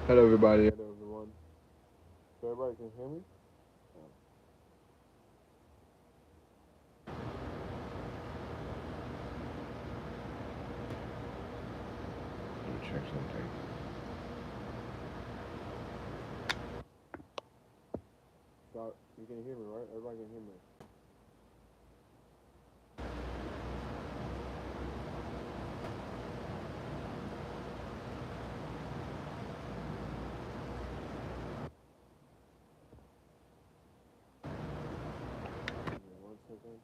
Hello, everybody. Hello, everyone. So everybody can hear me? Let me check something. So you can hear me, right? Everybody can hear me. Give me 1 second.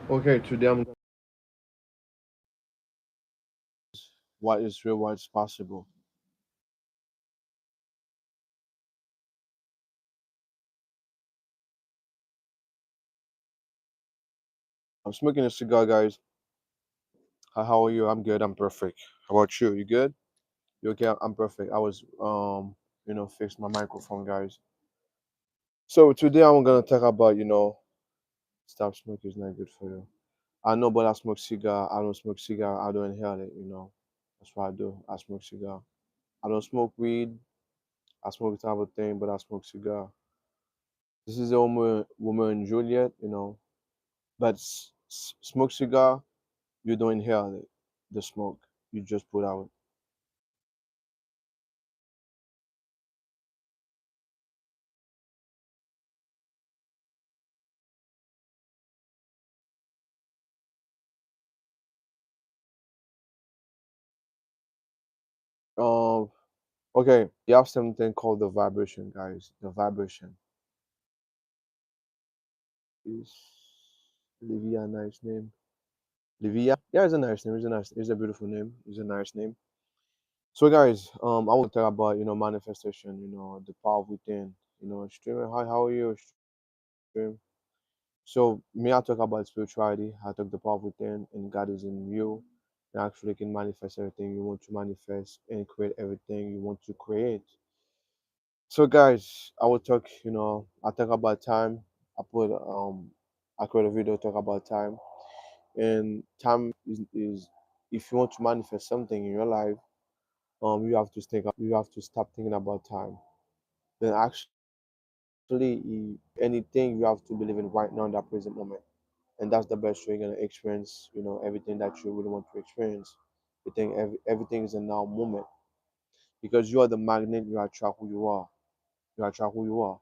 Okay, today I'm gonna what is real, what is possible. I'm smoking a cigar, guys. Hi, how are you? I'm good. I'm perfect. How about you? You good? You okay? I'm perfect. I was fix my microphone, guys. So today I'm gonna talk about stop smoking is not good for you. I know, but I smoke cigar. I don't smoke cigar. I don't inhale it. That's what I do. I smoke cigar. I don't smoke weed. I smoke type of thing, but I smoke cigar. This is a woman in Juliet. But smoke cigar, you don't inhale it, the smoke. You just put out. Um, okay, you have something called the vibration, guys. The vibration is Livia, nice name. Livia, yeah, it's a nice name. It's a beautiful name. It's a nice name. So, guys, I want to talk about manifestation. The power within. Streamer. Hi, how are you, stream? So me, I talk about spirituality. I talk the power within, and God is in you. You actually can manifest everything you want to manifest and create everything you want to create. So guys, I will talk. I talk about time. I create a video talk about time, and time is if you want to manifest something in your life, you have to stop thinking about time. Then actually, anything you have to believe in right now in that present moment. And that's the best way you're gonna experience everything that you really want to experience. You think everything is a now moment because you are the magnet. You attract who you are. You attract who you are.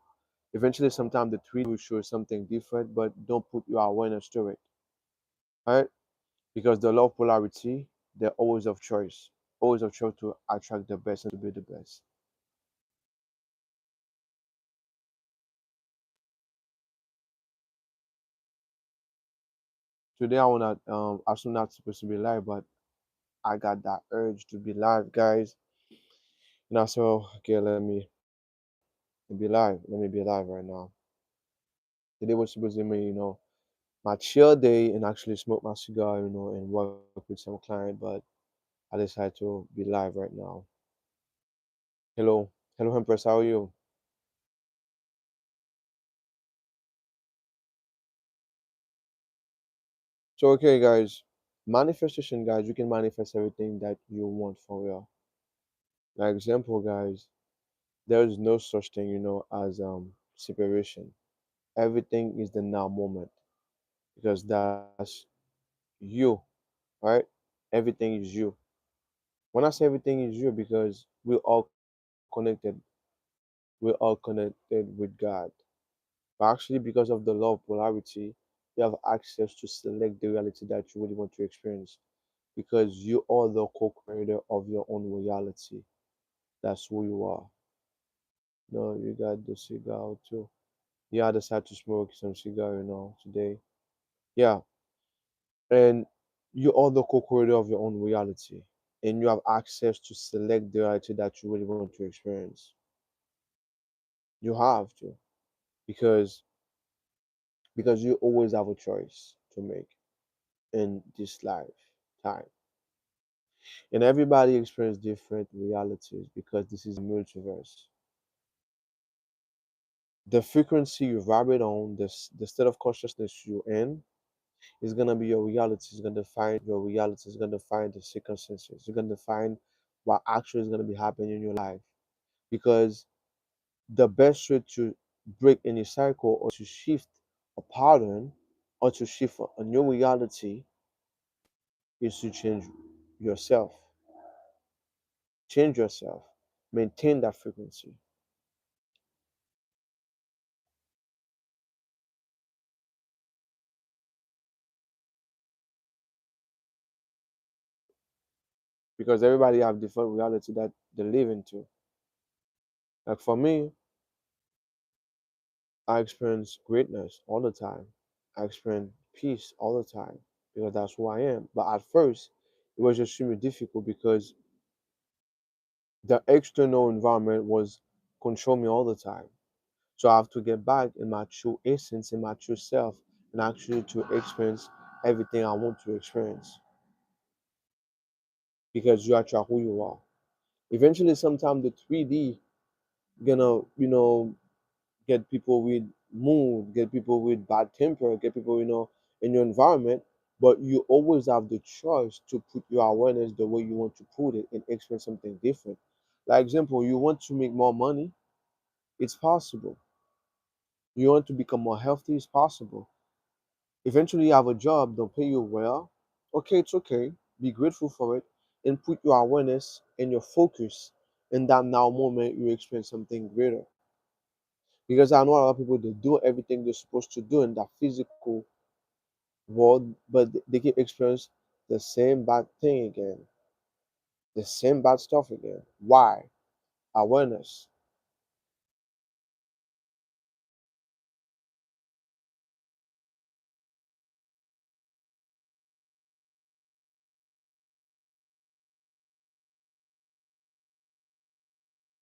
Eventually sometimes the 3D will show something different, but don't put your awareness to it. Right? Because the law of polarity, they're always of choice to attract the best and to be the best. Today I wanna I'm still not supposed to be live, but I got that urge to be live, guys. So okay, be live. Let me be live right now. Today was supposed to be, my chill day and actually smoke my cigar, and work with some client, but I decided to be live right now. Hello, hello, Empress. How are you? So okay, guys. Manifestation, guys, you can manifest everything that you want for real. Like example, guys, there is no such thing, as separation. Everything is the now moment because that's you, right? Everything is you. When I say everything is you, because we're all connected, we're all connected with God. But actually, because of the law of polarity, you have access to select the reality that you really want to experience because you are the co-creator of your own reality. That's who you are. No, you got the cigar too. Yeah, I decided to smoke some cigar, today. Yeah, and you are the co-creator of your own reality, and you have access to select the reality that you really want to experience. You have to because you always have a choice to make in this lifetime. And everybody experiences different realities because this is a multiverse. The frequency you vibrate on, the state of consciousness you're in, is gonna be your reality. It's gonna define your reality. It's gonna define the circumstances. It's gonna define what actually is gonna be happening in your life. Because the best way to break any cycle or to shift a pattern or to shift a new reality is to change yourself. Change yourself. Maintain that frequency. Because everybody have different reality that they live into. Like for me, I experience greatness all the time. I experience peace all the time because that's who I am. But at first, it was extremely difficult because the external environment was controlling me all the time. So I have to get back in my true essence, in my true self, and actually to experience everything I want to experience because you are who you are. Eventually, sometime the 3D gonna, get people with mood, get people with bad temper, get people, in your environment. But you always have the choice to put your awareness the way you want to put it and experience something different. Like example, you want to make more money, it's possible. You want to become more healthy, it's possible. Eventually you have a job, they'll pay you well. Okay, it's okay. Be grateful for it and put your awareness and your focus in that now moment you experience something greater. Because I know a lot of people they do everything they're supposed to do in that physical world, but they keep experiencing the same bad thing again, the same bad stuff again. Why? Awareness.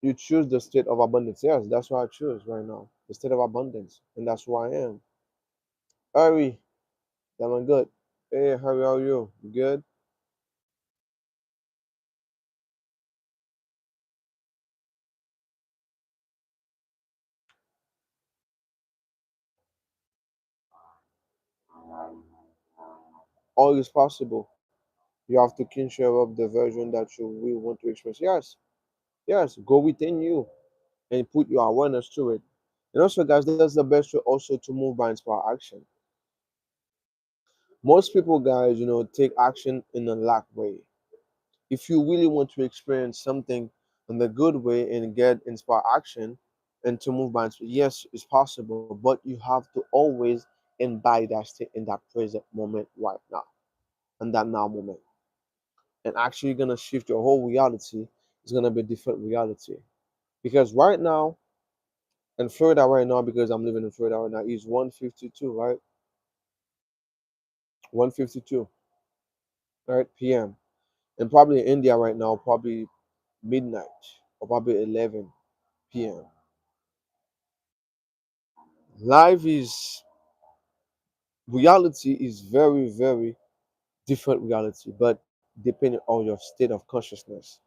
You choose the state of abundance. Yes, that's what I choose right now. The state of abundance. And that's who I am. Harry, that one good. Hey, Harry, how are you? You good? All is possible. You have to kinship up the version that you will want to express. Yes, yes, go within you and put your awareness to it. And also, guys, that's the best way also to move by inspire action. Most people, guys, take action in a lack way. If you really want to experience something in the good way and get inspire action and to move by inspiration, yes, it's possible, but you have to always embody that state in that present moment right now, in that now moment. And actually gonna shift your whole reality. It's gonna be a different reality. Because right now in Florida right now, because I'm living in Florida right now, is 1:52, right? 1:52, right, PM. And probably in India right now, probably midnight or probably 11 PM. Life is reality is very, very different reality, but depending on your state of consciousness.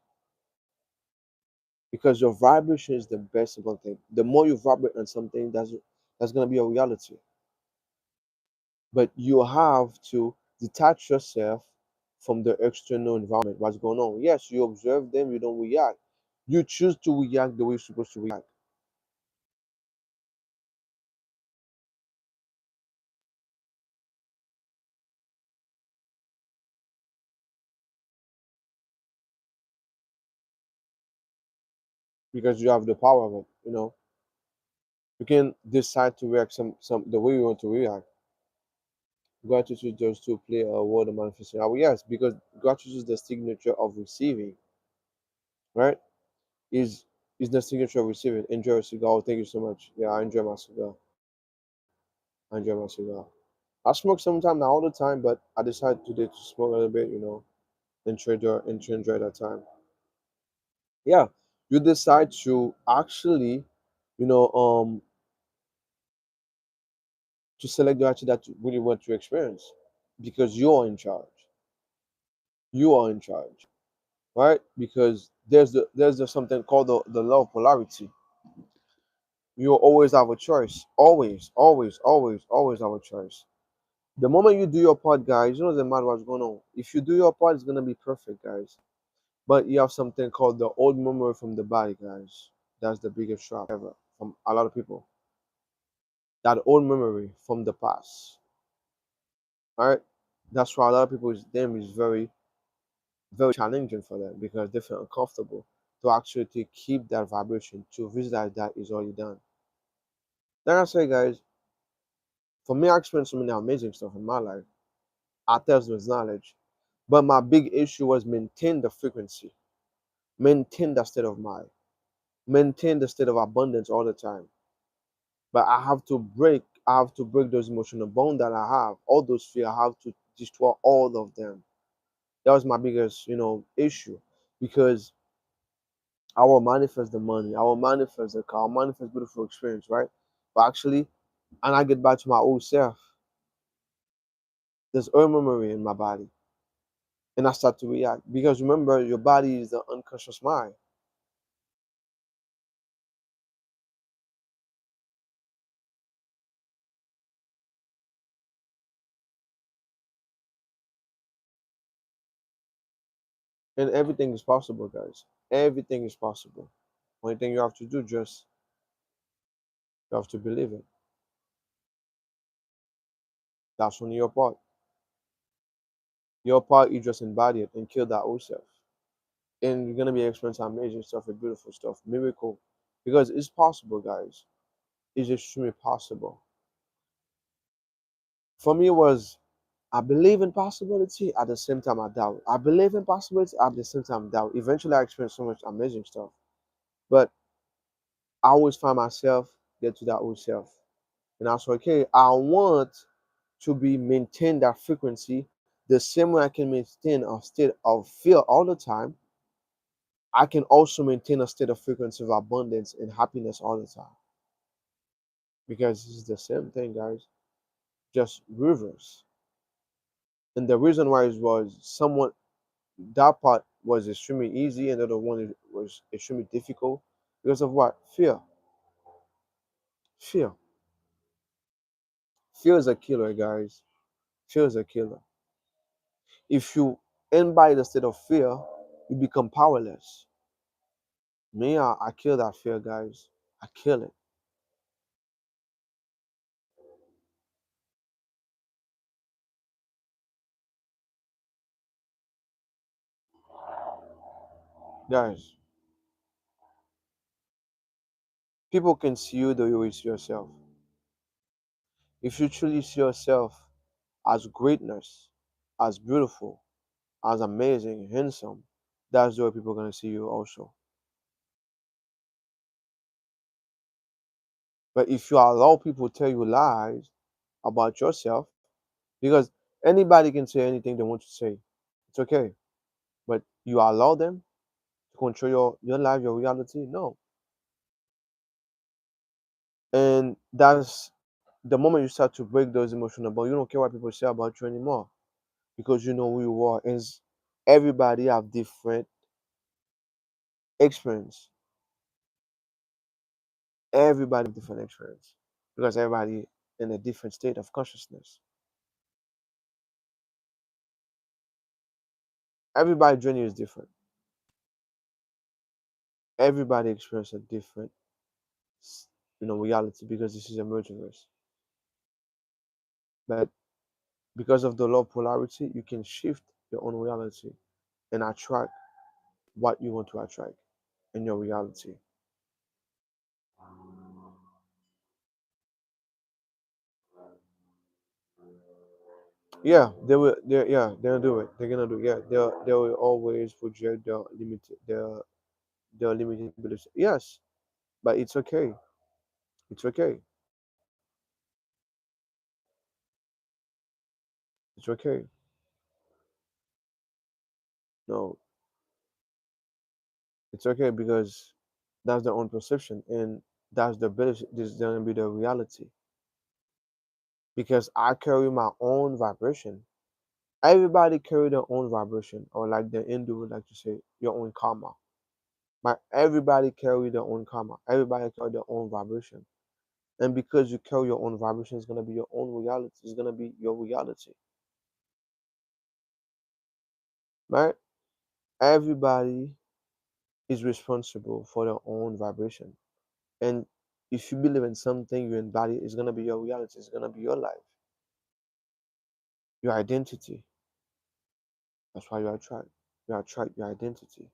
Because your vibration is the best important thing. The more you vibrate on something, that's gonna be a reality. But you have to detach yourself from the external environment, what's going on. Yes, you observe them, you don't react. You choose to react the way you're supposed to react. Because you have the power of it. You can decide to react some the way you want to react. Gratitude just to play a role in manifesting. Yes, because gratitude is the signature of receiving, right? Is is the signature of receiving. Enjoy a cigar. Oh, thank you so much. Yeah, I enjoy my cigar. I enjoy my cigar. I smoke sometimes, not all the time, but I decided today to smoke a little bit, and to enjoy that time. Yeah, you decide to actually, you know, to select the attitude that you really want to experience, because you are in charge. You are in charge, right? Because there's something called the law of polarity. You always have a choice. Always, always, always, always have a choice. The moment you do your part, guys, you know, doesn't matter what's going on. If you do your part, it's gonna be perfect, guys. But you have something called the old memory from the body, guys. That's the biggest trap ever from a lot of people. That old memory from the past. All right. That's why a lot of people is very, very challenging for them, because they feel uncomfortable to actually to keep that vibration, to visualize that is already done. Like I say, guys, for me, I experienced so many amazing stuff in my life. I tell with knowledge. But my big issue was maintain the frequency, maintain that state of mind, maintain the state of abundance all the time. But I have to break those emotional bonds that I have, all those fear. I have to destroy all of them. That was my biggest, issue, because I will manifest the money, I will manifest the car, I will manifest beautiful experience, right? But actually, and I get back to my old self, there's old memory in my body, and I start to react, because remember, your body is the unconscious mind, and everything is possible, guys. Everything is possible. Only thing you have to do, just you have to believe it. That's only your part. Your part, you just embody it and kill that old self. And you're gonna be experiencing amazing stuff and beautiful stuff, miracle, because it's possible, guys. It's extremely possible. For me, it was I believe in possibility at the same time I doubt. I believe in possibility at the same time I doubt. Eventually, I experienced so much amazing stuff, but I always find myself get to that old self, and I was okay. I want to be maintain that frequency the same way I can maintain a state of fear all the time. I can also maintain a state of frequency of abundance and happiness all the time, because it's the same thing, guys, just reverse. And the reason why is was someone that part was extremely easy and the other one was extremely difficult because of what? Fear. Fear. Fear is a killer, guys. Fear is a killer. If you embody the state of fear, you become powerless. Me, I kill that fear, guys. I kill it. Guys, people can see you the way you see yourself. If you truly see yourself as greatness, as beautiful, as amazing, handsome, that's the way people are gonna see you also. But if you allow people to tell you lies about yourself, because anybody can say anything they want to say, it's okay. But you allow them to control your life, your reality? No. And that's the moment you start to break those emotional bonds, you don't care what people say about you anymore, because you know who you are. And everybody have different experience. Everybody have different experience, because everybody in a different state of consciousness. Everybody's journey is different. Everybody experiences a different, reality because this is a multiverse. But because of the law of polarity, you can shift your own reality and attract what you want to attract in your reality. Yeah, they will. Yeah, they'll do it. They're gonna do. Yeah, they will always project their limiting beliefs. Yes, but it's okay. It's okay. It's okay. No, it's okay because that's their own perception and that's the belief. This is gonna be the reality because I carry my own vibration. Everybody carry their own vibration, or like the Hindu would like to say, your own karma. But everybody carry their own karma. Everybody carry their own vibration. And because you carry your own vibration, it's gonna be your own reality. It's gonna be your reality, right? Everybody is responsible for their own vibration. And if you believe in something you embody, it's gonna be your reality. It's gonna be your life, your identity. That's why you attract. You attract your identity.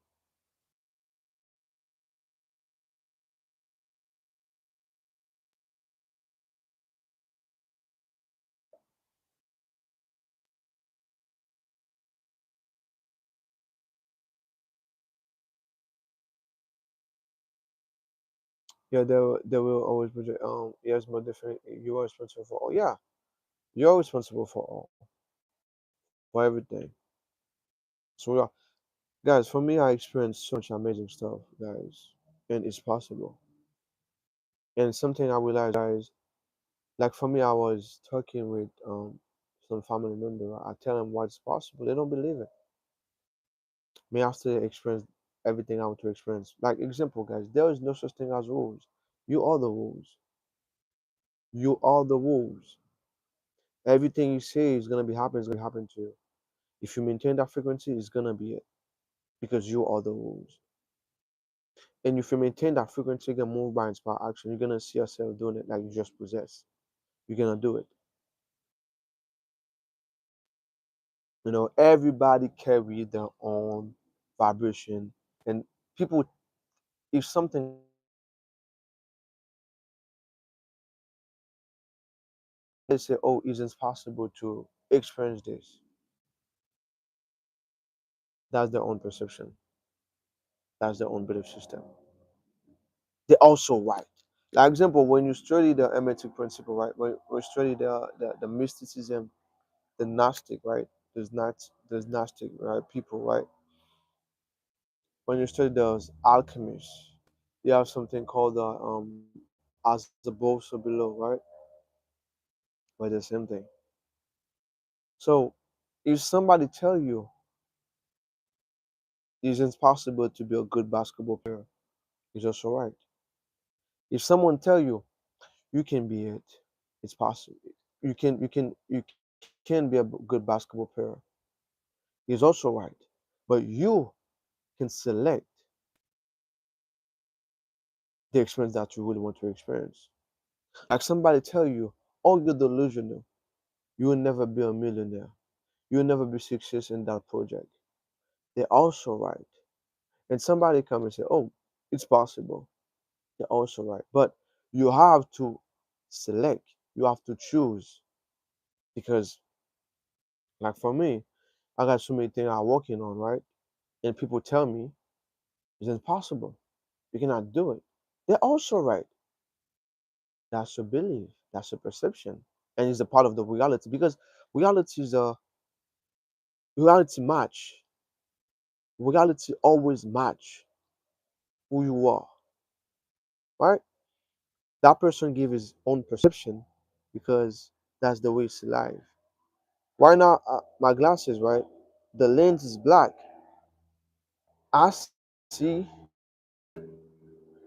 Yeah, they will always project. Yes, but different. You are responsible for all. Yeah, you're responsible for all, for everything. So yeah, guys, for me, I experienced so much amazing stuff, guys, and it's possible. And something I realized, guys, like for me, I was talking with some family member. I tell them what's possible. They don't believe it. Me after experience everything I want to experience. Like example, guys, there is no such thing as rules. You are the rules. You are the rules. Everything you say is gonna be happening. Is gonna happen to you. If you maintain that frequency, it's gonna be it because you are the rules. And if you maintain that frequency, you can move by inspired action. You're gonna see yourself doing it like you just possess. You're gonna do it. Everybody carry their own vibration, and people, if something they say, "Oh, it's possible to experience this," that's their own perception. That's their own belief system. They're also right. Like example, when you study the Hermetic principle, right? When we study the mysticism, the Gnostic, right? There's Gnostic, right? People, right? When you study those alchemists, you have something called the as above so below, right? But the same thing. So if somebody tell you it's impossible to be a good basketball player, it's also right. If someone tell you you can be it, it's possible. You can be a good basketball player, it's also right. But you can select the experience that you really want to experience. Like somebody tell you, oh, you're delusional. You will never be a millionaire. You will never be success in that project. They're also right. And somebody come and say, oh, it's possible. They're also right. But you have to select. You have to choose because, like for me, I got so many things I'm working on, right? And people tell me it's impossible. You cannot do it. They're also right. That's your belief. That's your perception, and it's a part of the reality because reality is a reality match. Reality always match who you are, right? That person give his own perception because that's the way it's life. Why not my glasses, right? The lens is black. I see,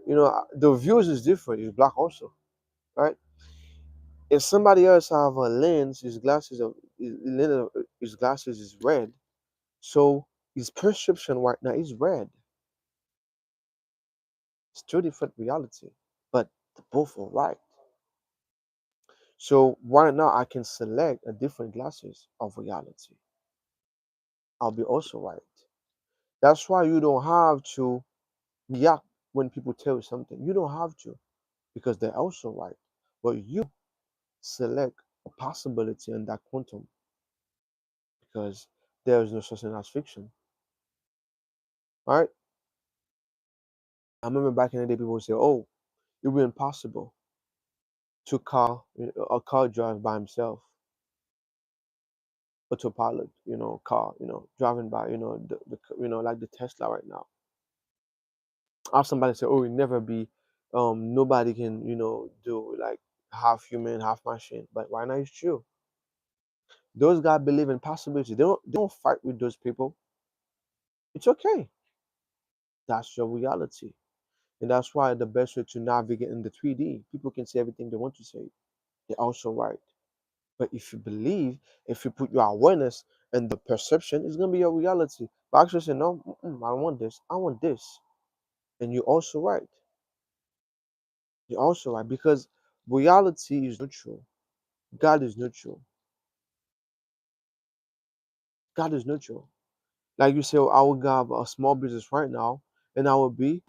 the views is different. It's black also, right? If somebody else have a lens, his glasses is red. So His perception right now is red. It's two different reality, but the both are right. So right now I can select a different glasses of reality. I'll be also right. That's why you don't have to react when people tell you something. You don't have to because they're also right. But you select a possibility in that quantum because there is no such thing as fiction. All right. I remember back in the day, people would say, "Oh, it would be impossible to car a car drive by himself, autopilot, car, driving by, like the Tesla right now." I have somebody say, "Oh, it never be, nobody can, do like half human, half machine." But right now it's true. Those guys believe in possibility. They don't fight with those people. It's okay. That's your reality. And that's why the best way to navigate in the 3D, people can say everything they want to say. They're also right. But if you believe, if you put your awareness and the perception, it's gonna be your reality. But actually say, no, I don't want this. I want this. And you're also right. You're also right because reality is neutral. God is neutral. God is neutral. Like you say, oh, I will have a small business right now, and I will be,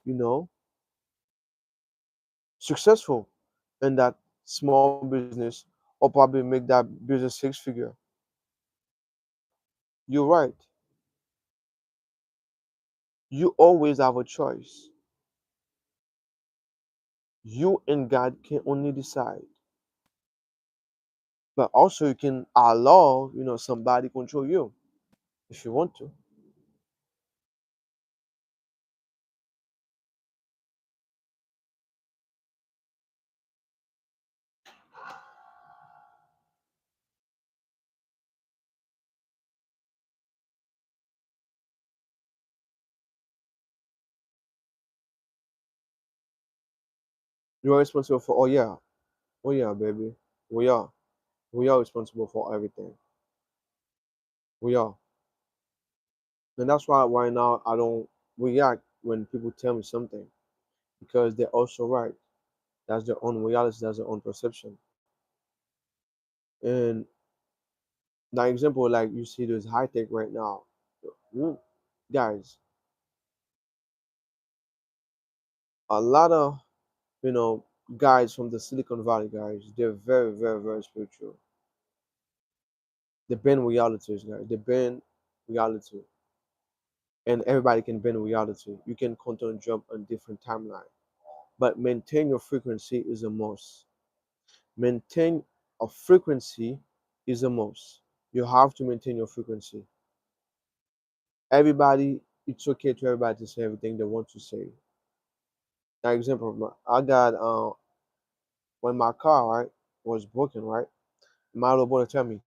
successful in that small business, or probably make that business six figure. You're right. You always have a choice. You and God can only decide. But also you can allow, somebody control you if you want to. You are responsible for, oh yeah, baby. We are. We are responsible for everything. We are. And that's why right now I don't react when people tell me something because they're also right. That's their own reality, that's their own perception. And now example, like you see those high tech right now. Mm, Guys, a lot of, you know, guys from the Silicon Valley guys, they're very, very, very spiritual. They bend realities, guys. They bend reality. And everybody can bend reality. You can control jump on different timeline. But maintain your frequency is a must. Maintain a frequency is a must. You have to maintain your frequency. Everybody, it's okay to everybody to say everything they want to say. Now, example, I got when my car right was broken, right? My little brother tell me,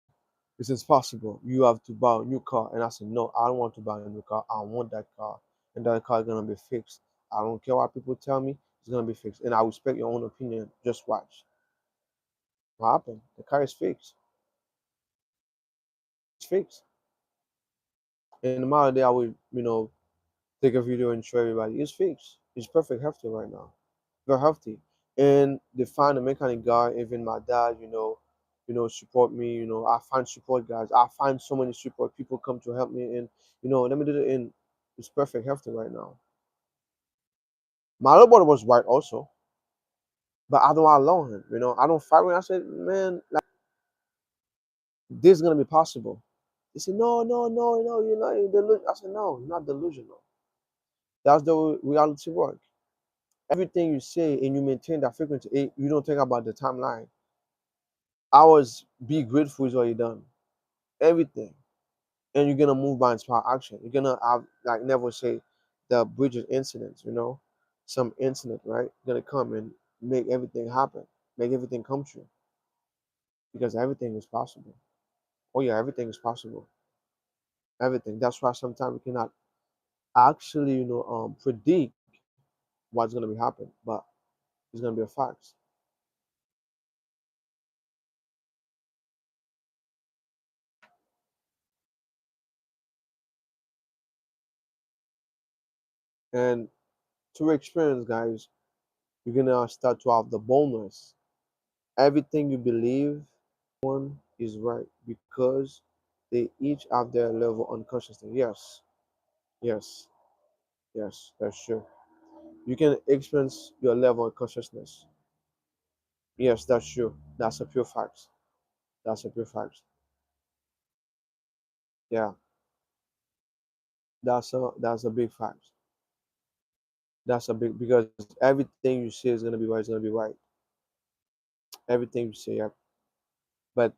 "This is possible. You have to buy a new car." And I said, "No, I don't want to buy a new car. I want that car, and that car is gonna be fixed. I don't care what people tell me. It's gonna be fixed, and I respect your own opinion. Just watch what happened. The car is fixed. It's fixed." And the other day I would, take a video and show everybody it's fixed. It's perfect healthy right now. Very healthy. And they find a mechanic guy, even my dad, support me, I find support guys. I find so many support people come to help me and let me do it in it's perfect healthy right now. My little brother was right also, but I don't allow him, I don't fight with him. I said, man, like this is gonna be possible. He said, no, no, no, no, you're not delusional. I said, no, you're not delusional. That's the way reality work. Everything you say and you maintain that frequency, you don't think about the timeline. Hours be grateful is what you done. Everything. And you're gonna move by inspired action. You're gonna have like never say the Bridget incident, some incident, right? Gonna come and make everything happen, make everything come true. Because everything is possible. Oh yeah, everything is possible. Everything. That's why sometimes we cannot actually, predict what's gonna be happen, but it's gonna be a fact. And through experience, guys, you're gonna start to have the boldness. Everything you believe one is right because they each have their level of consciousness. Yes, yes, yes, that's true. You can experience your level of consciousness. Yes, that's true. That's a pure fact. That's a pure fact. Yeah, that's a big fact. That's a big because everything you say is gonna be right. It's gonna be right. Everything you say, yeah. But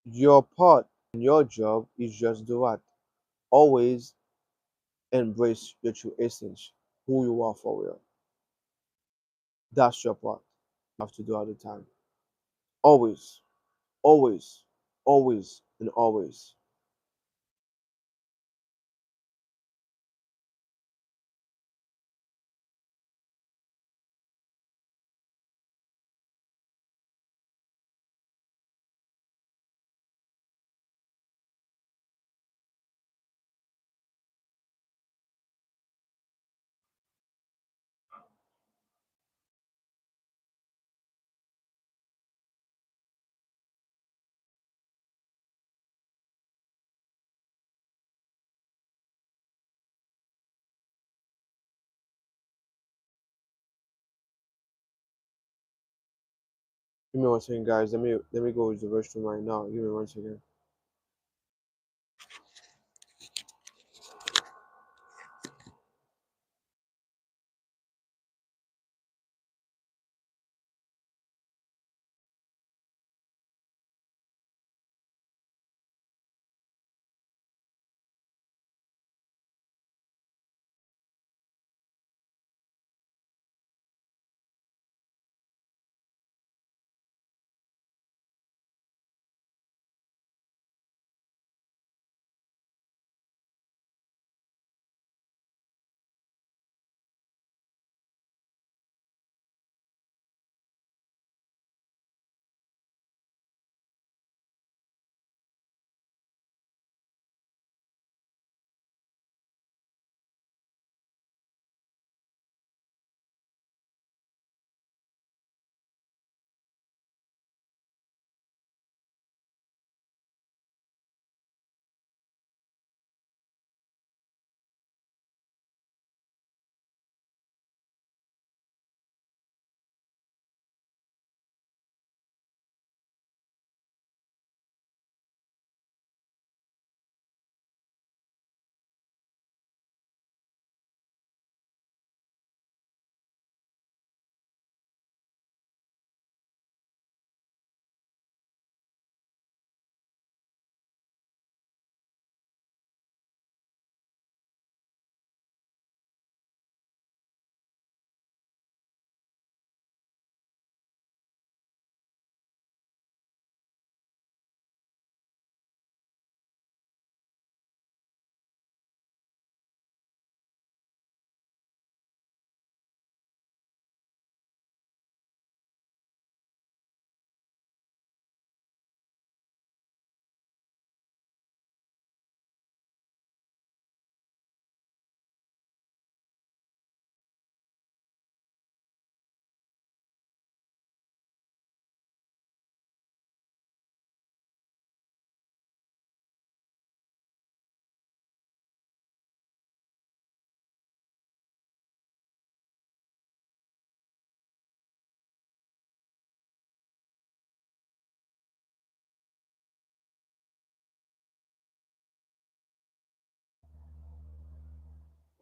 your part in your job is just do what? Always embrace your true essence, who you are for real. That's your part. You have to do all the time. Always, always, always, and always. Give me one second, guys. Let me go to the restroom right now. Give me one second.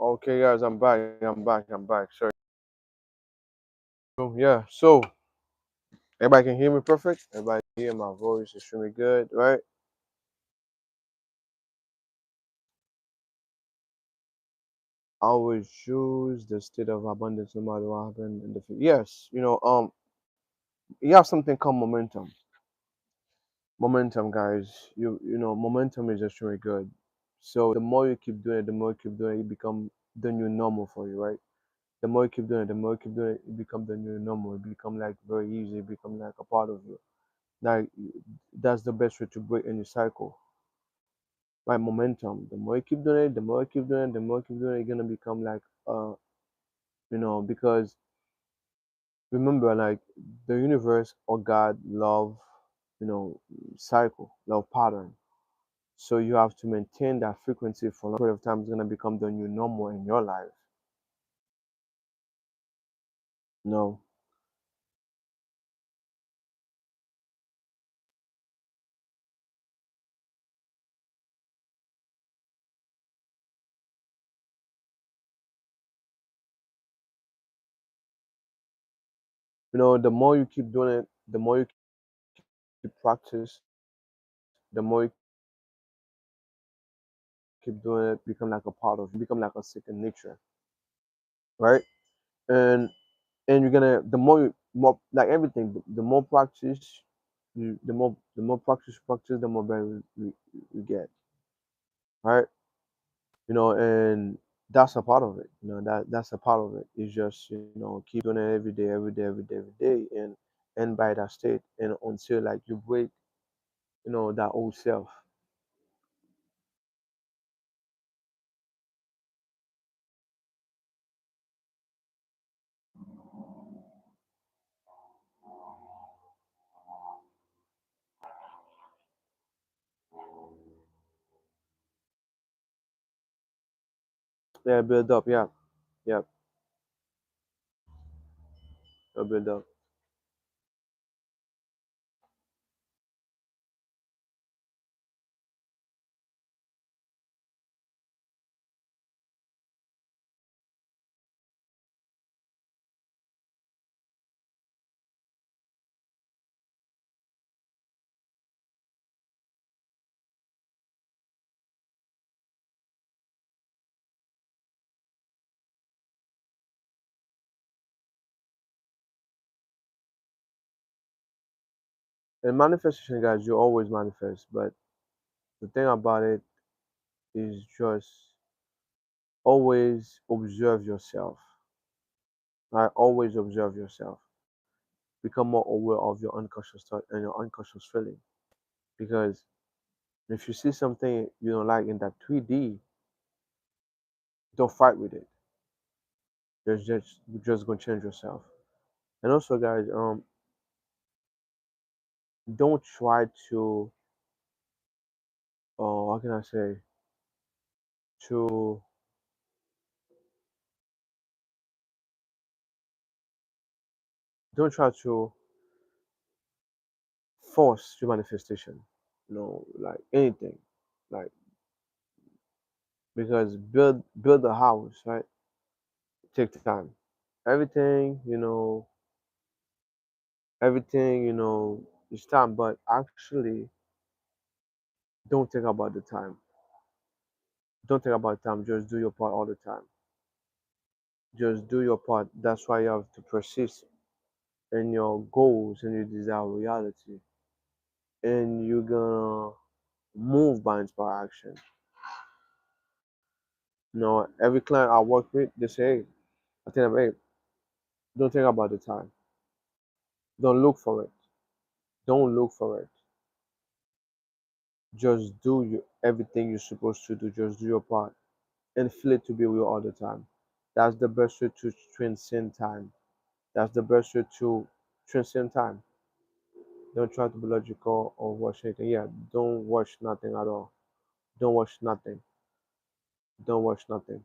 Okay, guys, I'm back. I'm back. I'm back. Sorry. Yeah. So everybody can hear me perfect. Everybody can hear my voice extremely good, right? I always choose the state of abundance no matter what happens in the future. Yes, you have something called momentum. Momentum, guys. Momentum is extremely good. So the more you keep doing it, the more you keep doing it, it become the new normal for you, right? The more you keep doing it, the more you keep doing it, it become the new normal. It become like very easy. It become like a part of you. Now, that's the best way to break any cycle. like momentum. The more you keep doing it, the more you keep doing it, the more you keep doing it, you're gonna become like because remember, like the universe or God love, you know, cycle, love pattern. So you have to maintain that frequency for a long period of time. It's gonna become the new normal in your life. No, the more you keep doing it, the more you keep practice, the more you keep doing it, become like a part of, become like a second nature, right? And you're gonna the more you more like everything, the more practice the more practice you practice, the more better you get, right? And that's a part of it. That's a part of it. It's just keep doing it every day, every day, every day, every day, and by that state, and until like you break that old self. Yeah, build up. Yeah, yeah, build up. And manifestation, guys, you always manifest, but the thing about it is just always observe yourself. Right? Always observe yourself. Become more aware of your unconscious thought and your unconscious feeling. Because if you see something you don't like in that 3D, don't fight with it. You're just gonna change yourself. And also, guys, don't try to, how can I say, to don't try to force your manifestation. Like anything, like because build a house, right? Take time. Everything, everything, is time, but actually, don't think about the time. Don't think about time. Just do your part all the time. Just do your part. That's why you have to persist in your goals and your desire reality. And you're gonna move by inspired action. Every client I work with, they say, hey, I tell them, hey, don't think about the time. Don't look for it. Don't look for it. Just do everything you're supposed to do. Just do your part and feel it to be real all the time. That's the best way to transcend time. That's the best way to transcend time. Don't try to be logical or watch anything. Yeah, don't watch nothing at all. Don't watch nothing. Don't watch nothing.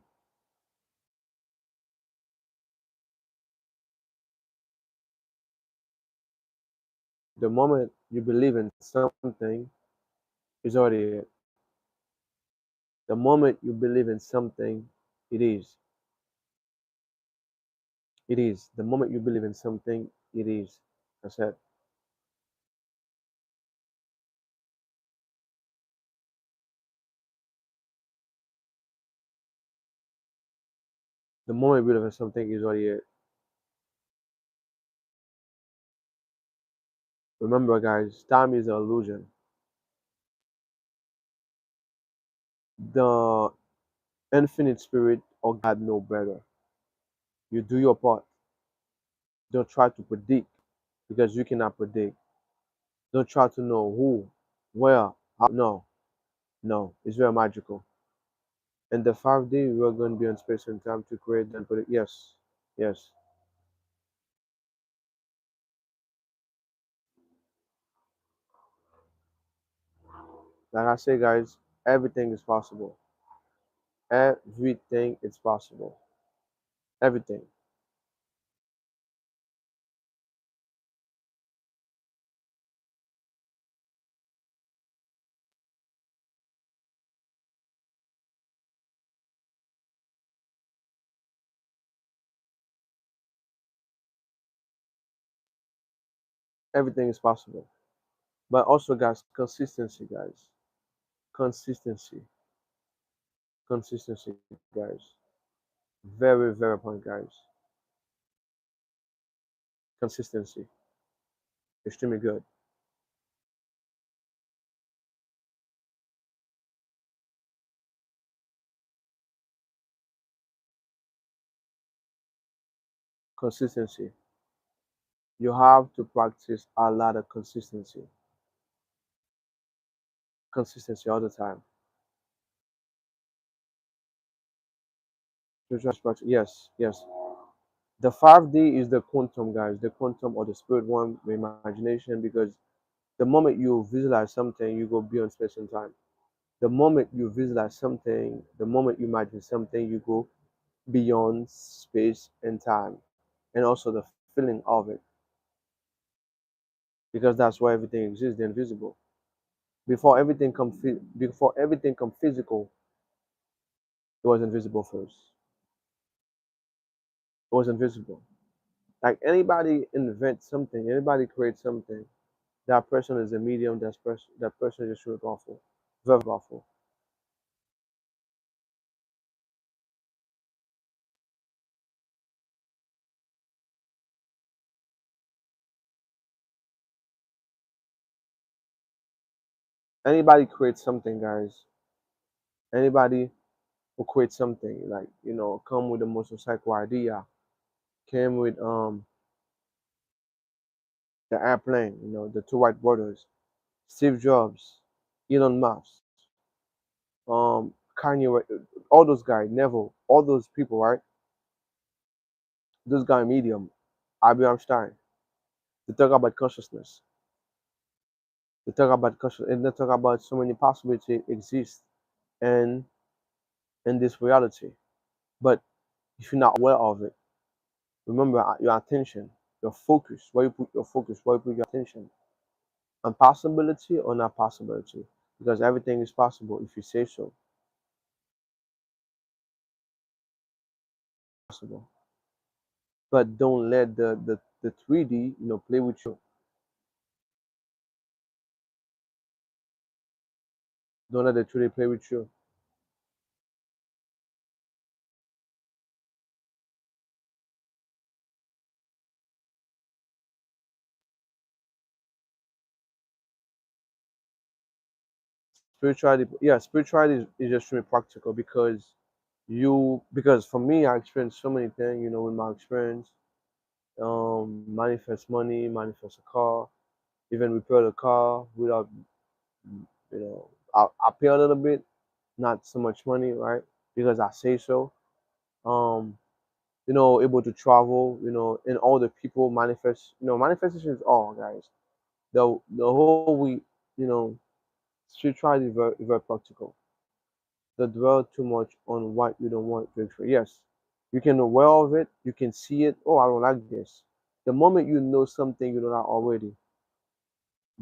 The moment you believe in something is already it. The moment you believe in something, it is. It is. The moment you believe in something, it is. I said, the moment you believe in something is already it. Remember, guys, time is an illusion. The infinite spirit or God know better. You do your part. Don't try to predict because you cannot predict. Don't try to know who, where, how. No, No, it's very magical. And the 5D, we're going to be on space and time to create and put it. Yes, yes. Like I say, guys, everything is possible. Everything is possible. Everything. Everything is possible. But also, guys, consistency, guys. Consistency. Consistency, guys. Very, very important, guys. Consistency. Extremely good. Consistency. You have to practice a lot of consistency. Consistency all the time. You just practice. Yes, yes. The 5D is the quantum, guys. The quantum or the spirit one, the imagination, because the moment you visualize something, you go beyond space and time. The moment you visualize something, the moment you imagine something, you go beyond space and time, and also the feeling of it, because that's why everything exists, the invisible. Before everything come physical, it was invisible first. It was invisible. Like anybody invents something, anybody creates something, that person is a medium. That person is just really powerful, very powerful. Anybody creates something, guys. Anybody who creates something, like come with the motorcycle idea, came with the airplane, the two white brothers, Steve Jobs, Elon Musk, Kanye, all those guys, Neville, all those people, right? Those guy medium, Albert Einstein. They talk about consciousness. They talk about consciousness, and they talk about so many possibilities exist in in this reality. But if you're not aware of it, remember your attention, your focus, where you put your focus, where you put your attention, on possibility or not possibility, because everything is possible if you say so. Possible. But don't let the 3D, play with you. Don't let the 3D play with you. Spirituality, yeah, spirituality is just really practical, because for me, I experienced so many things, with my experience. Manifest money, manifest a car, even repair the car without, I pay a little bit, not so much money, right? Because I say so. Um, able to travel, and all the people manifest, manifestation is all, guys. The whole we, you know, spirituality is very practical. Don't dwell too much on what you don't want to experience. Yes, you can know well of it, you can see it. Oh, I don't like this. The moment you know something you don't like already,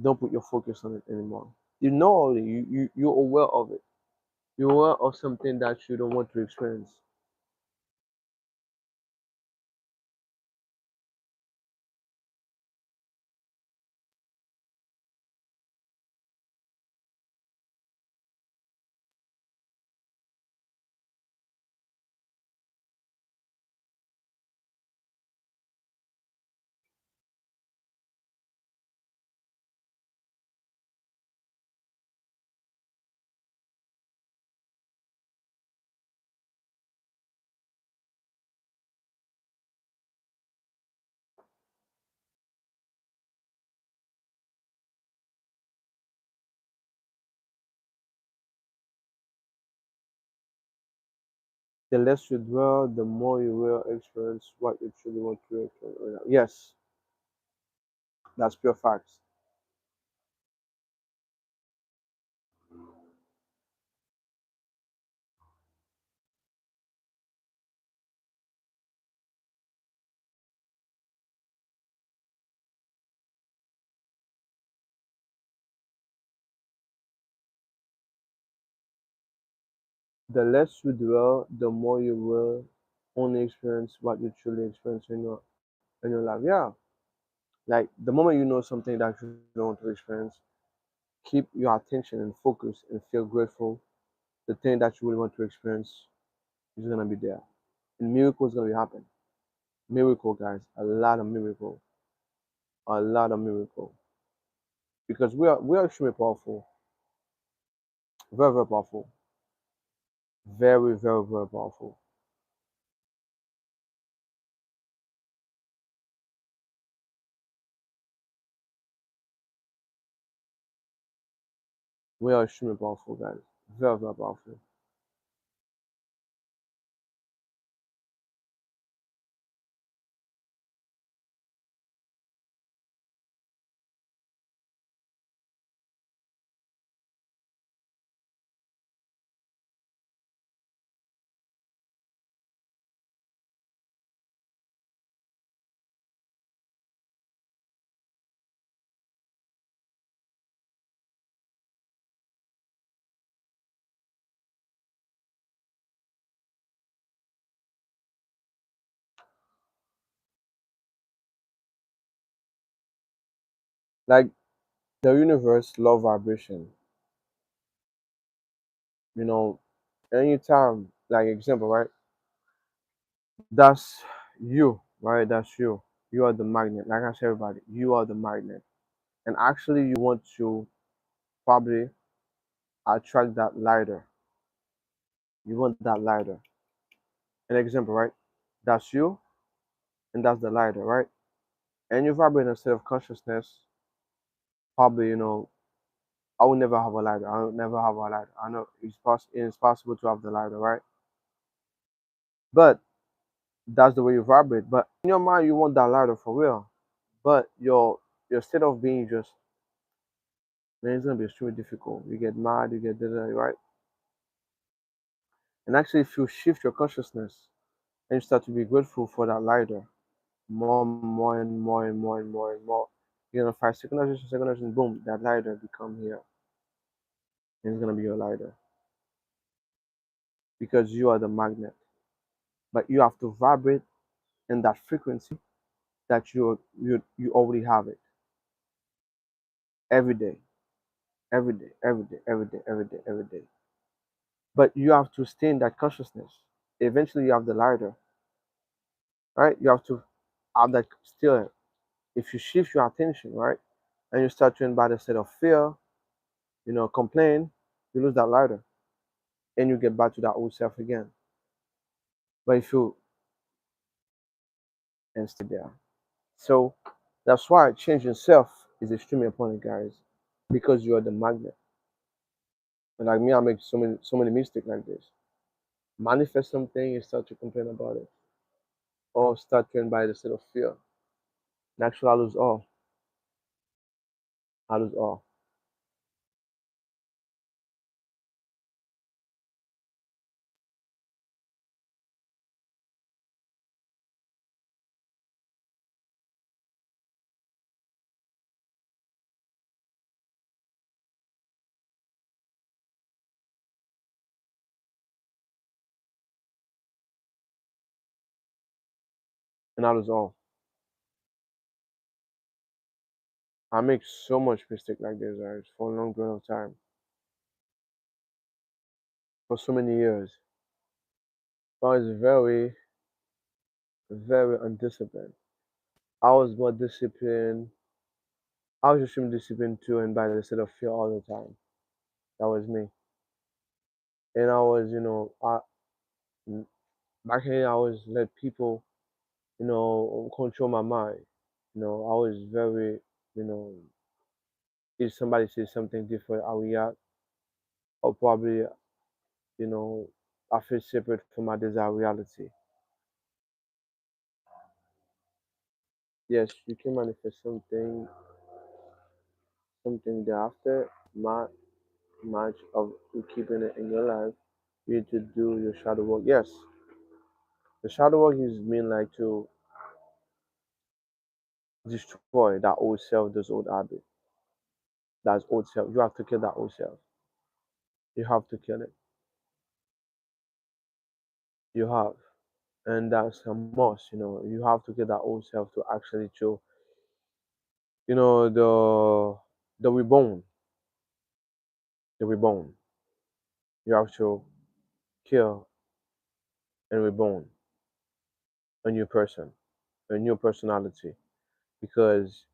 don't put your focus on it anymore. You know already, you're aware of it. You're aware of something that you don't want to experience. The less you dwell, the more you will experience what you truly want to experience. Yes, that's pure facts. The less you dwell, the more you will only experience what you truly experience in your life. Yeah. Like the moment you know something that you don't want to experience, keep your attention and focus and feel grateful. The thing that you really want to experience is gonna be there. And miracles gonna be happen. Miracle guys, a lot of miracle. A lot of miracle. Because we are extremely powerful. Very, very powerful. Very, very, very powerful. We are extremely powerful guys. Very, very powerful. Like the universe love vibration. You know, anytime, like example, right? That's you, right? That's you. You are the magnet. Like I said, everybody, you are the magnet. And actually, you want to probably attract that lighter. You want that lighter. An example, right? That's you, and that's the lighter, right? And you vibrate in a state of consciousness. Probably, I will never have a lighter. I will never have a lighter. I know it's possible to have the lighter, right? But that's the way you vibrate. But in your mind, you want that lighter for real. But your state of being just, man, it's gonna be extremely difficult. You get mad, you get da right? And actually, if you shift your consciousness and you start to be grateful for that lighter, more and more and more and more and more, you're gonna find second generation, boom, that lighter become here, and it's gonna be your lighter because you are the magnet. But you have to vibrate in that frequency that you already have it every day, every day, every day, every day, every day, every day. But you have to stay in that consciousness. Eventually, you have the lighter, right? You have to have that still. If you shift your attention, right, and you start to embody a state of fear, complain, you lose that lighter, and you get back to that old self again. But if you and stay there, so that's why changing self is extremely important, guys, because you are the magnet. And like me, I make so many mistakes like this. Manifest something and start to complain about it, or start to embody the state of fear. Naturally, I lose all. I lose all, and I lose all. I make so much mistake like this, guys, for a long period of time, for so many years. I was very, very undisciplined. I was more disciplined. I was extremely disciplined too, and by the state of fear all the time. That was me. And I was, back then I was let people, control my mind. I was very, you know, if somebody says something different, I react, or probably, you know. I feel separate from my desired reality. Yes, you can manifest something thereafter. Much of you keeping it in your life, you need to do your shadow work. Yes, the shadow work is mean like to destroy that old self, those old habits, that old self. You have to kill that old self. You have to kill it. You have, and that's a must. You know, you have to kill that old self to actually show. You know the reborn, the reborn. You have to kill and reborn a new person, a new personality, because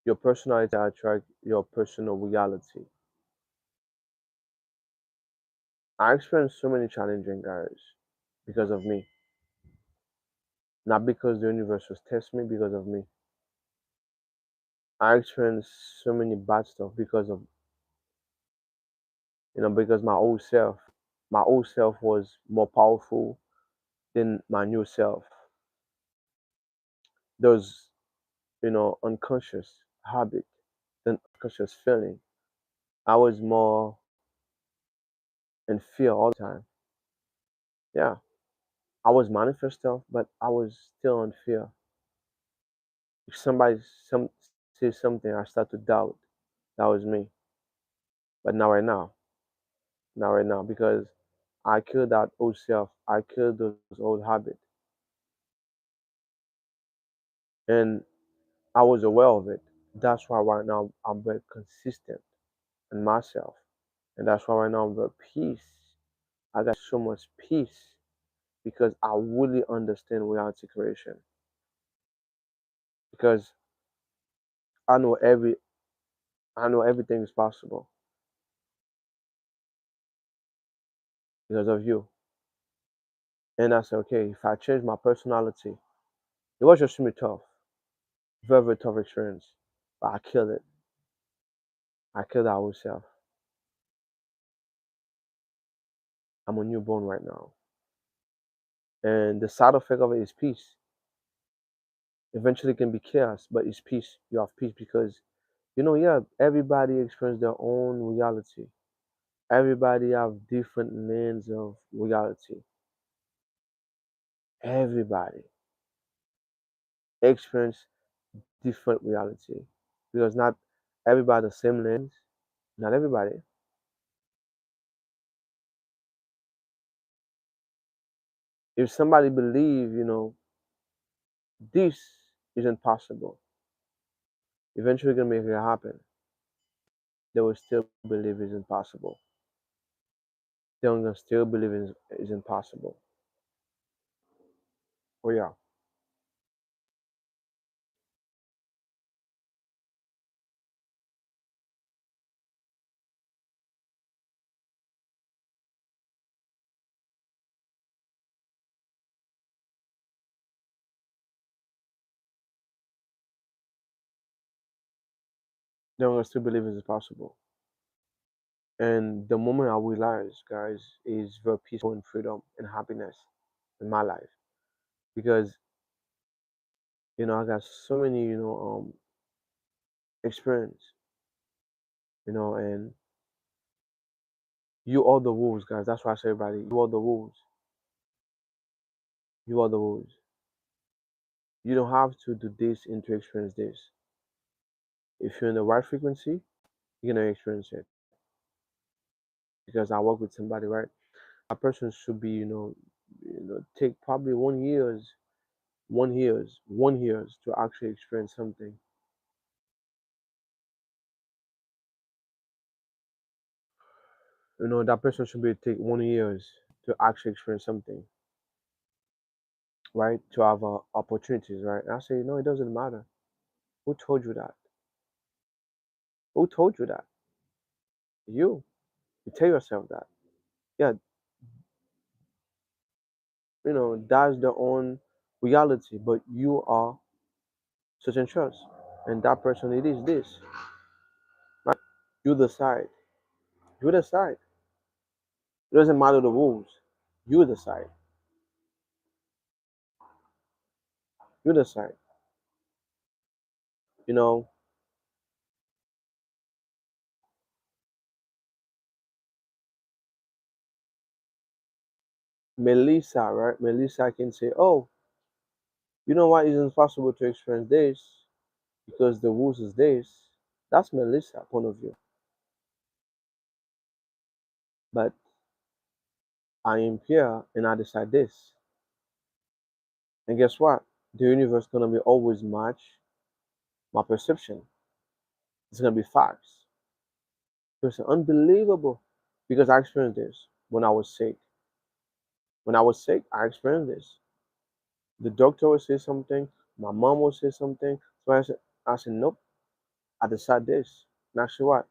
your personality attract your personal reality. I experienced so many challenging guys because of me. Not because the universe was testing me, because of me. I experienced so many bad stuff because of, because my old self was more powerful than my new self. Those, unconscious habit than unconscious feeling. I was more in fear all the time. Yeah, I was manifest stuff, but I was still in fear. If somebody says something, I start to doubt. That was me. But now right now, because I killed that old self. I killed those old habits, and I was aware of it. That's why right now I'm very consistent in myself, and that's why right now I'm very peace. I got so much peace because I really understand reality creation. Because I know I know everything is possible because of you. And I said, okay, if I change my personality, it was just me tough, very very tough experience, but I killed it. I killed that old self. I'm a newborn right now. And the side effect of it is peace. Eventually it can be chaos, but it's peace. You have peace because yeah, everybody experience their own reality. Everybody have different lens of reality. Everybody experience different reality. Because not everybody the same lens. Not everybody. If somebody believe, this isn't possible, eventually gonna make it happen. They will still believe it's impossible. They're gonna still believe it's impossible. Oh yeah. They're gonna still believe it's possible. And the moment I realize, guys, is very peaceful and freedom and happiness in my life. Because, I got so many, experience, and you are the rules, guys. That's why I say everybody, you are the rules. You are the rules. You don't have to do this and to experience this. If you're in the right frequency, you're gonna experience it. Because I work with somebody, right? A person should be, take probably 1 years to actually experience something. That person should be take 1 years to actually experience something, right? To have opportunities, right? And I say, no, it doesn't matter. Who told you that? Who told you that? You. You tell yourself that. Yeah, that's their own reality, but you are such and such, and that person it is this, right? You decide. You decide. It doesn't matter the rules. You decide. You decide. You know, Melissa, right? Melissa can say, "Oh, you know why it's possible to experience this because the rules is this." That's Melissa point of view. But I am here and I decide this. And guess what? The universe gonna be always match my perception. It's gonna be facts. It's unbelievable because I experienced this when I was sick. When I was sick, I experienced this. The doctor would say something, my mom would say something. So I said, nope, I decide this. And actually what?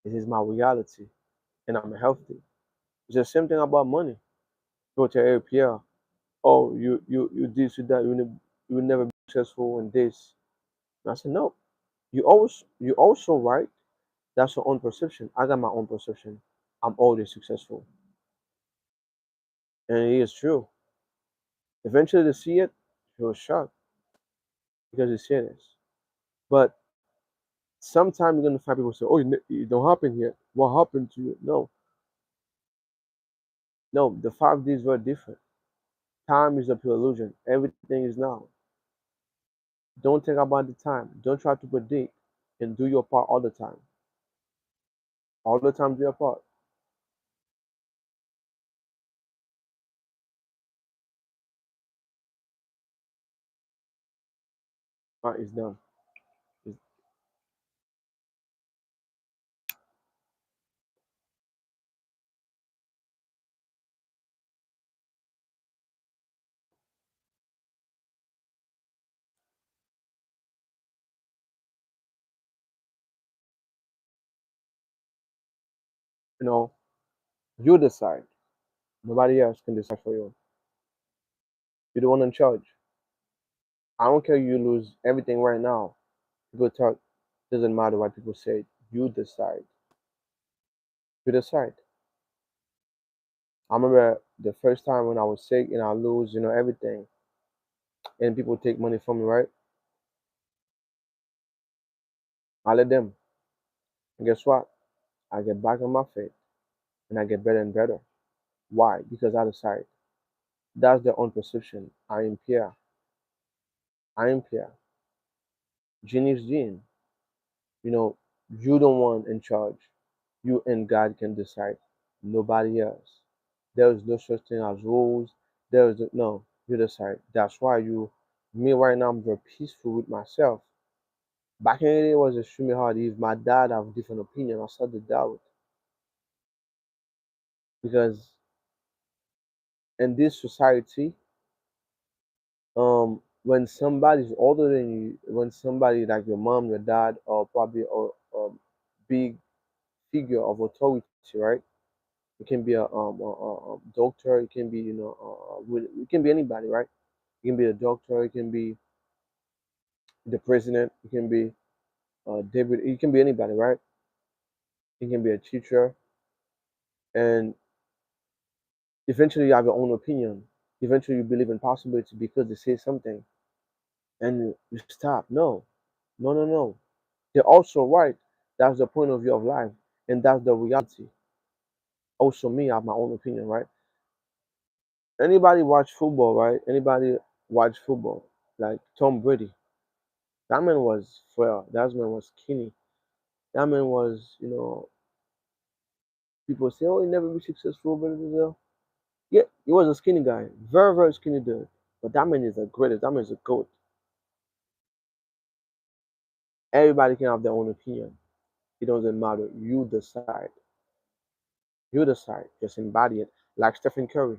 This is my reality and I'm healthy. It's the same thing about money. Go to hey Pierre, oh you this, you that, you will never be successful in this. And I said, no. You also right. That's your own perception. I got my own perception. I'm always successful. And it is true. Eventually to see it, he was shocked because he said this. But sometimes you're gonna find people say, "Oh, it don't happen yet. What happened to you?" No, no. The 5 days were different. Time is a pure illusion. Everything is now. Don't think about the time. Don't try to predict, and do your part all the time. All the time, do your part. Part is done. It's, you know, you decide. Nobody else can decide for you. You're the one in charge. I don't care you lose everything right now. People talk. Doesn't matter what people say. You decide. You decide. I remember the first time when I was sick and I lose, everything, and people take money from me, right? I let them. And guess what? I get back on my feet and I get better and better. Why? Because I decide. That's their own perception. I am Pierre. I am Pierre. Gene is Gene. You know, you the one in charge. You and God can decide. Nobody else. There is no such thing as rules. There is no. You decide. That's why me right now. I'm very peaceful with myself. Back in the day, it was extremely hard. If my dad have a different opinion, I started to doubt because in this society, when somebody's older than you, when somebody like your mom, your dad, or probably a big figure of authority, right? It can be a doctor. It can be it can be anybody, right? It can be a doctor. It can be the president. It can be David. It can be anybody, right? It can be a teacher, and eventually you have your own opinion. Eventually you believe in possibility because they say something, and you stop. No, no, no, no. They're also right. That's the point of view of life, and that's the reality. Also, me, I have my own opinion, right? Anybody watch football, right? Anybody watch football? Like Tom Brady. That man was frail. That man was skinny. That man was, people say, oh, he never be successful, blah, blah, blah. Yeah, he was a skinny guy. Very, very skinny dude. But that man is the greatest. That man is a goat. Everybody can have their own opinion. It doesn't matter. You decide. You decide. Just embody it. Like Stephen Curry,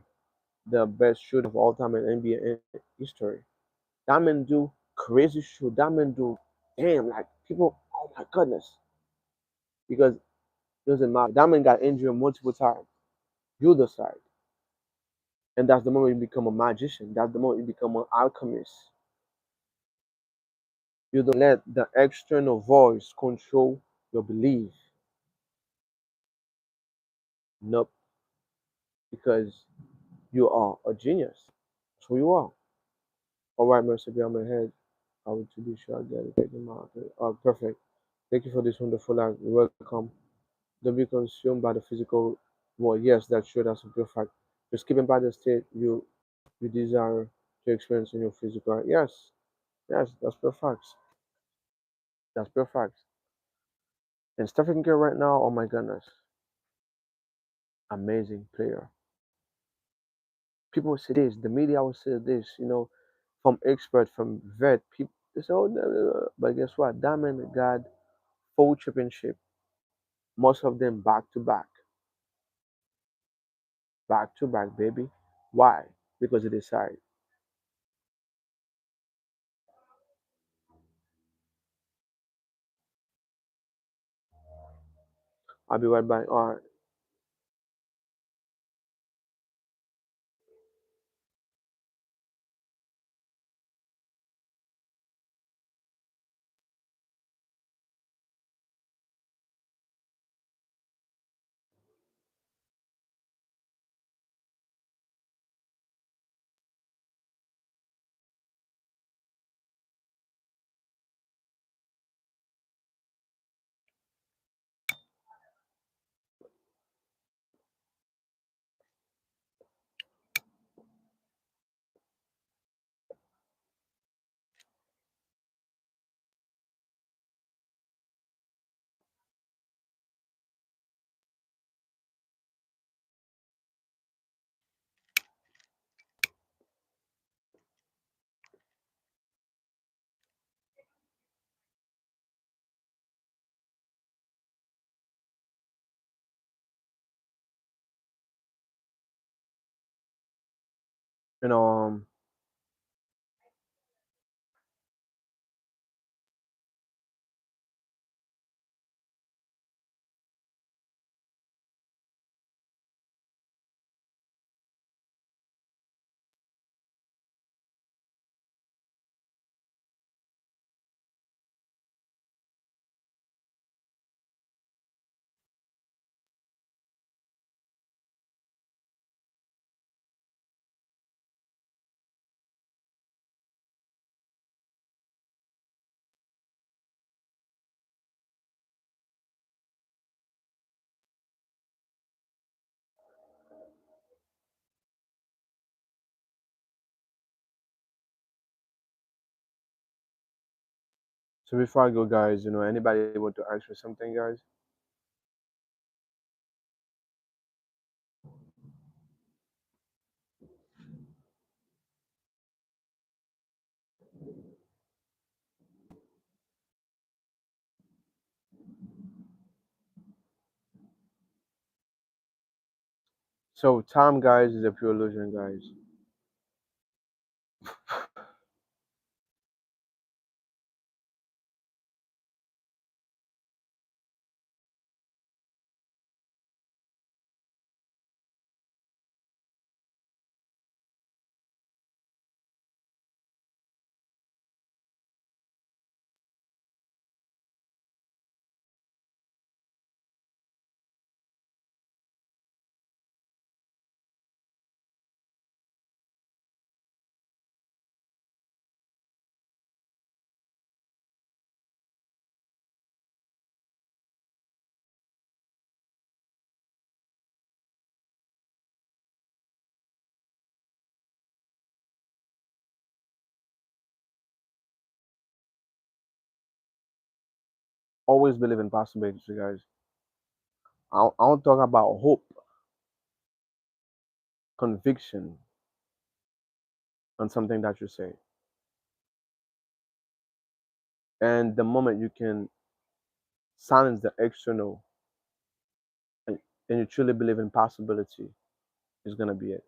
the best shooter of all time in NBA history. That man do crazy shoot. That man do damn like people. Oh my goodness! Because it doesn't matter. That man got injured multiple times. You decide, and that's the moment you become a magician. That's the moment you become an alchemist. You don't let the external voice control your belief. Nope. because you are a genius. That's who you are. All right, Mr. Be on my head. I will to be sure I get it. Take him out. Perfect. Thank you for this wonderful life. You're welcome. Don't be consumed by the physical world. Yes, that's true. That's a good fact. Just keep in by the state you desire to experience in your physical. Yes, yes, that's perfect. That's perfect. And Stephen Curry right now, oh my goodness, amazing player. People will say this, the media will say this, from expert, from vet, people they say, oh, no, no, no. But guess what? That man got 4 championship, most of them back to back, baby. Why? Because they decide. I'll be right back. All right. You know, so before I go, guys, anybody want to ask me something, guys? So time, guys, is a pure illusion, guys. Always believe in possibilities, guys. I don't talk about hope, conviction on something that you say. And the moment you can silence the external and, and you truly believe in possibility, is gonna be it.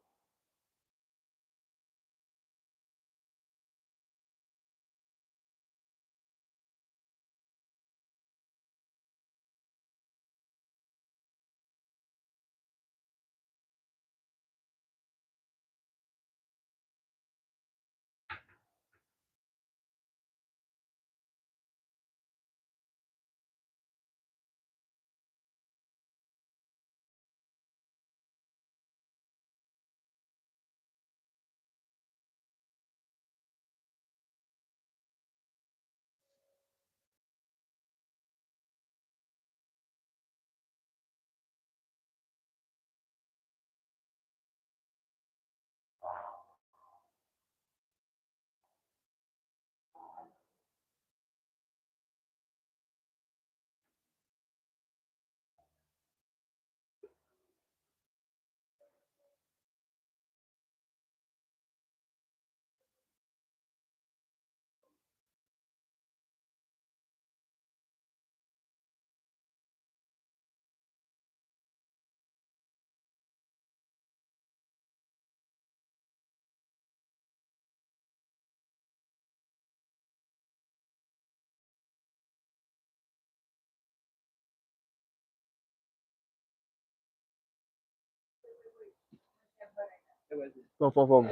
Come.